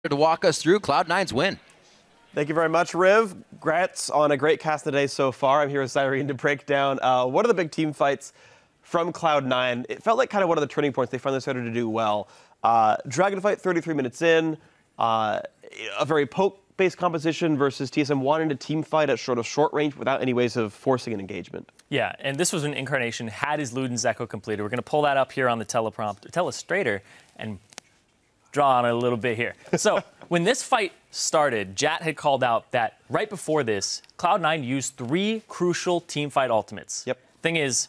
to walk us through Cloud9's win. Thank you very much, Riv. Congrats on a great cast today so far. I'm here with Cyrene to break down one of the big team fights from Cloud9. It felt like kind of one of the turning points. They finally started to do well. Dragon fight 33 minutes in, a very poke-based composition versus TSM wanting to team fight at sort of short range without any ways of forcing an engagement. Yeah, and this was an Incarnation, had his Luden's Echo completed. We're going to pull that up here on the telestrator and draw on it a little bit here. So when this fight started, Jat had called out that right before this, Cloud9 used 3 crucial teamfight ultimates. Yep. Thing is,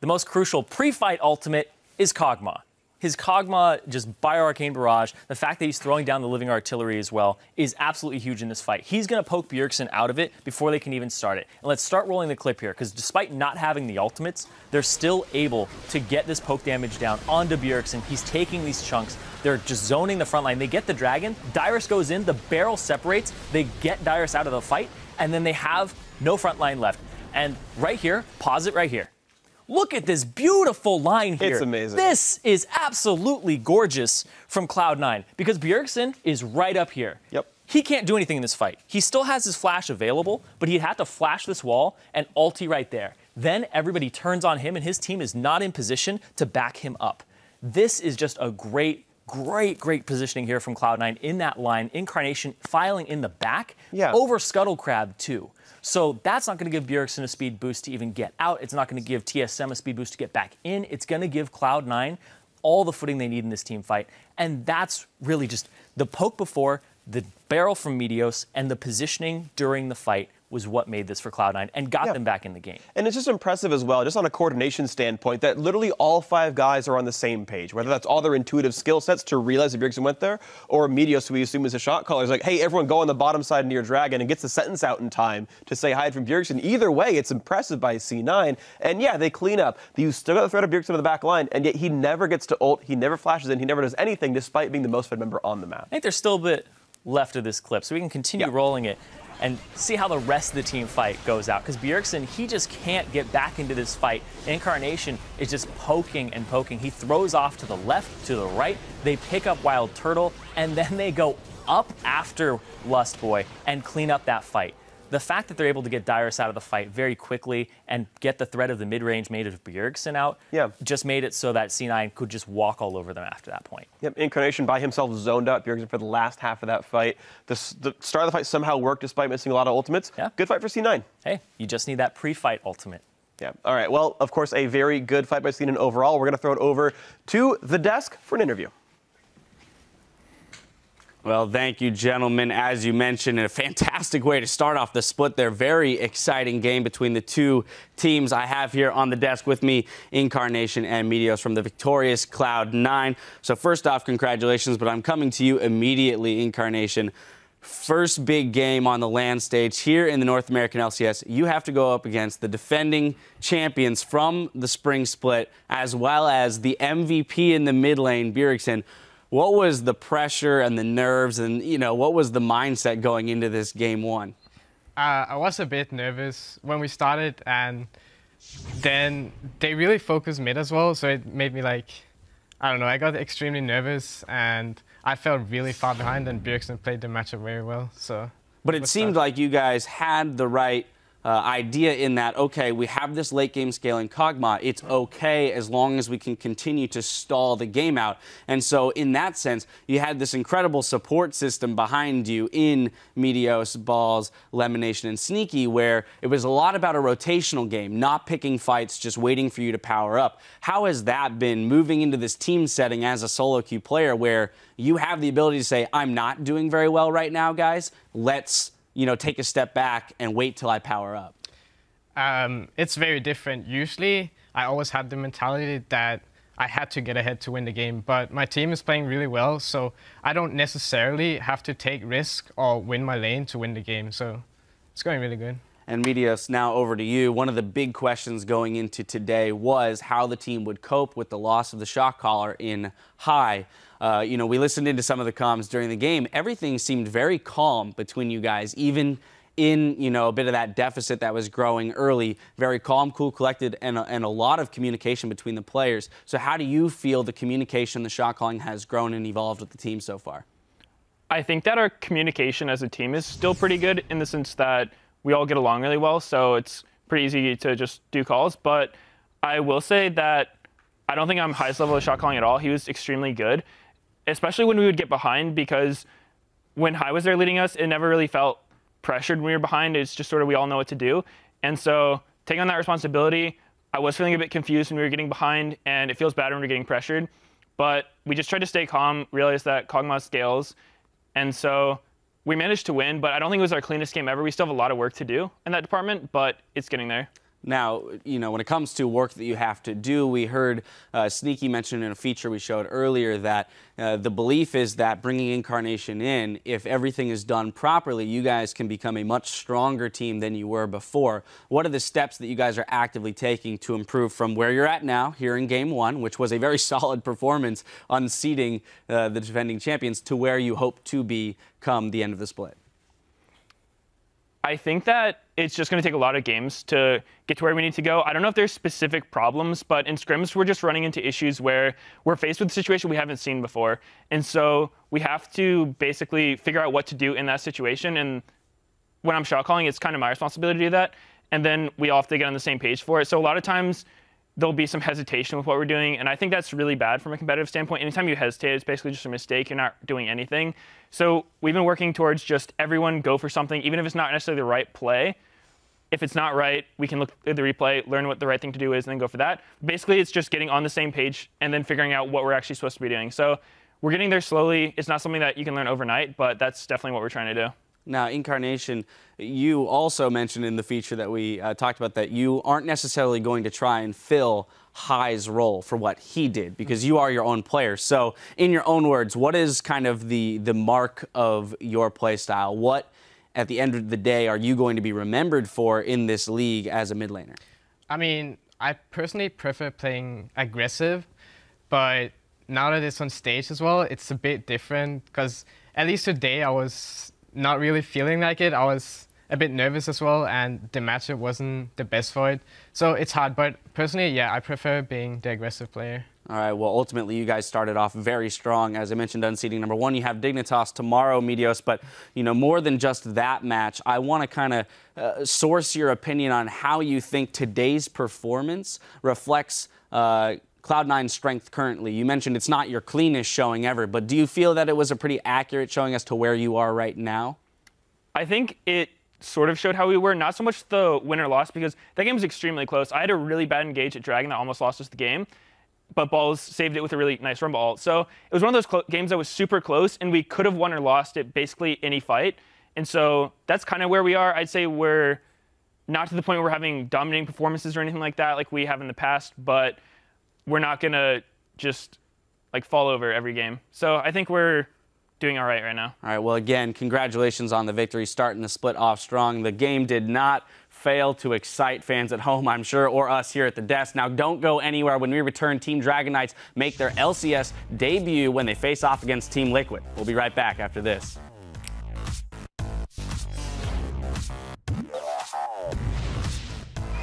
the most crucial pre-fight ultimate is Kog'Maw. His Kog'Maw, just Bio-Arcane Barrage, the fact that he's throwing down the Living Artillery as well is absolutely huge in this fight. He's going to poke Bjergsen out of it before they can even start it. And let's start rolling the clip here, because despite not having the ultimates, they're still able to get this poke damage down onto Bjergsen. He's taking these chunks. They're just zoning the front line. They get the Dragon. Dyrus goes in. The barrel separates. They get Dyrus out of the fight. And then they have no front line left. And right here, pause it right here. Look at this beautiful line here. It's amazing. This is absolutely gorgeous from Cloud9 because Bjergsen is right up here. Yep. He can't do anything in this fight. He still has his flash available, but he'd have to flash this wall and ulti right there. Then everybody turns on him and his team is not in position to back him up. This is just a great positioning here from Cloud9 in that line. Incarnation filing in the back over Scuttle Crab too. So that's not going to give Bjergsen a speed boost to even get out. It's not going to give TSM a speed boost to get back in. It's going to give Cloud9 all the footing they need in this team fight. And that's really just the poke before, the barrel from Meteos, and the positioning during the fight was what made this for Cloud9 and got them back in the game. And it's just impressive as well, just on a coordination standpoint, that literally all 5 guys are on the same page, whether that's all their intuitive skill sets to realize that Bjergsen went there, or Meteos, who we assume is a shot caller, is like, hey, everyone go on the bottom side near Dragon, and gets the sentence out in time to say hide from Bjergsen. Either way, it's impressive by C9. And yeah, they clean up. You still got the threat of Bjergsen on the back line, and yet he never gets to ult, he never flashes in, he never does anything, despite being the most fed member on the map. I think there's still a bit left of this clip, so we can continue rolling it and see how the rest of the team fight goes out. Because Bjergsen, he just can't get back into this fight. Incarnation is just poking and poking. He throws off to the left, to the right. They pick up Wild Turtle, and then they go up after Lust Boy and clean up that fight. The fact that they're able to get Dyrus out of the fight very quickly and get the threat of the mid-range made of Bjergsen out just made it so that C9 could just walk all over them after that point. Yep, Incarnation by himself zoned out Bjergsen for the last half of that fight. The start of the fight somehow worked despite missing a lot of ultimates. Yeah. Good fight for C9. Hey, you just need that pre-fight ultimate. Yeah. All right. Well, of course, a very good fight by C9 overall. We're going to throw it over to the desk for an interview. Well, thank you, gentlemen. As you mentioned, a fantastic way to start off the split there. Very exciting game between the two teams. I have here on the desk with me Incarnation and Meteos from the victorious Cloud9. So first off, congratulations, but I'm coming to you immediately, Incarnation. First big game on the LAN stage here in the North American LCS. You have to go up against the defending champions from the spring split, as well as the MVP in the mid lane, Bjergsen. What was the pressure and the nerves and, what was the mindset going into this game 1? I was a bit nervous when we started, and then they really focused mid as well, so it made me I don't know, I got extremely nervous, and I felt really far behind, and Bjergsen played the matchup very well. But it seemed like you guys had the right idea in that, okay, we have this late game scaling Kog'Maw. It's okay as long as we can continue to stall the game out. And so in that sense, you had this incredible support system behind you in Meteos, Balls, Lemonation, and Sneaky, where it was a lot about a rotational game, not picking fights, just waiting for you to power up. How has that been moving into this team setting as a solo queue player where you have the ability to say, I'm not doing very well right now, guys. Let's take a step back and wait till I power up? It's very different. Usually, I always had the mentality that I had to get ahead to win the game, but my team is playing really well, so I don't necessarily have to take risk or win my lane to win the game, so it's going really good. And Meteos, now over to you. One of the big questions going into today was how the team would cope with the loss of the shot caller in high. We listened into some of the comms during the game. Everything seemed very calm between you guys, even in, a bit of that deficit that was growing early. Very calm, cool, collected, and a lot of communication between the players. So how do you feel the communication, the shot calling has grown and evolved with the team so far? I think that our communication as a team is still pretty good in the sense that we all get along really well, so it's pretty easy to just do calls. But I will say that I don't think I'm highest level of shot calling at all. He was extremely good, especially when we would get behind, because when High was there leading us, it never really felt pressured when we were behind. It's just sort of we all know what to do. And so taking on that responsibility, I was feeling a bit confused when we were getting behind, and it feels bad when we're getting pressured. But we just tried to stay calm, realized that Kog'Maw scales, and so we managed to win. But I don't think it was our cleanest game ever. We still have a lot of work to do in that department, but it's getting there. Now, when it comes to work that you have to do, we heard Sneaky mention in a feature we showed earlier that the belief is that bringing Incarnation in, if everything is done properly, you guys can become a much stronger team than you were before. What are the steps that you guys are actively taking to improve from where you're at now here in Game 1, which was a very solid performance unseating the defending champions, to where you hope to be come the end of the split? I think that it's just going to take a lot of games to get to where we need to go. I don't know if there's specific problems, but in scrims, we're just running into issues where we're faced with a situation we haven't seen before. And so we have to basically figure out what to do in that situation. And when I'm shot calling, it's kind of my responsibility to do that. And then we all have to get on the same page for it. So a lot of times there'll be some hesitation with what we're doing. And I think that's really bad from a competitive standpoint. Anytime you hesitate, it's basically just a mistake. You're not doing anything. So we've been working towards just everyone go for something, even if it's not necessarily the right play. If it's not right, we can look at the replay, learn what the right thing to do is, and then go for that. Basically, it's just getting on the same page and then figuring out what we're actually supposed to be doing. So we're getting there slowly. It's not something that you can learn overnight, but that's definitely what we're trying to do. Now, Incarnation, you also mentioned in the feature that we talked about that you aren't necessarily going to try and fill High's role for what he did, because you are your own player. So in your own words, what is kind of the mark of your play style? What, at the end of the day, are you going to be remembered for in this league as a mid laner? I mean, I personally prefer playing aggressive, but now that it's on stage as well, it's a bit different, because at least today I was not really feeling like it. I was a bit nervous as well, and the matchup wasn't the best for it. So it's hard, but personally, yeah, I prefer being the aggressive player. All right, well, ultimately, you guys started off very strong. As I mentioned, unseating number 1, you have Dignitas tomorrow, Meteos, but, more than just that match, I want to kind of source your opinion on how you think today's performance reflects Cloud9's strength currently. You mentioned it's not your cleanest showing ever, but do you feel that it was a pretty accurate showing as to where you are right now? I think it sort of showed how we were, not so much the win or loss, because that game was extremely close. I had a really bad engage at Dragon that almost lost us the game, but Balls saved it with a really nice Rumble ult. So it was one of those games that was super close, and we could have won or lost it basically any fight. And so that's kind of where we are. I'd say we're not to the point where we're having dominating performances or anything like that like we have in the past, but we're not going to just fall over every game. So I think we're doing all right now. All right, well, again, congratulations on the victory, starting the split off strong. The game did not fail to excite fans at home, I'm sure, or us here at the desk. Now, don't go anywhere. When we return, Team Dragon Knights make their LCS debut when they face off against Team Liquid. We'll be right back after this.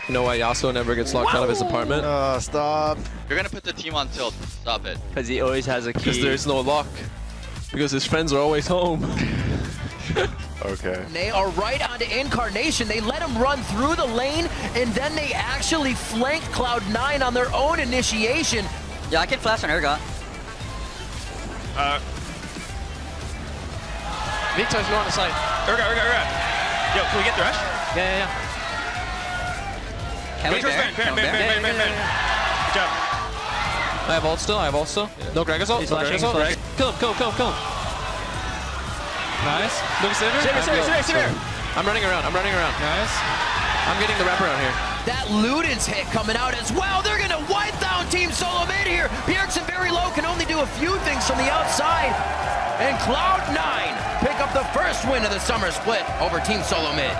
You know why Yasuo never gets locked out of his apartment? Stop. You're gonna put the team on tilt. Stop it. Because he always has a key. Because there's no lock. Because his friends are always home. Okay. They are right onto Incarnation. They let him run through the lane, and then they actually flanked Cloud9 on their own initiation. Yeah, I can flash on Urgot. Victor's on the side. Urgot. Yo, can we get the rush? Yeah. Can we bear? Good job. I have ult still. No Greg assault. He's flashing. Kill him. Nice. Look, Sivir. I'm running around. Nice. I'm getting the wraparound here. That Luden's hit coming out as well. They're going to wipe down Team Solo Mid here. Bjergsen very low, can only do a few things from the outside. And Cloud9 pick up the first win of the summer split over Team Solo Mid.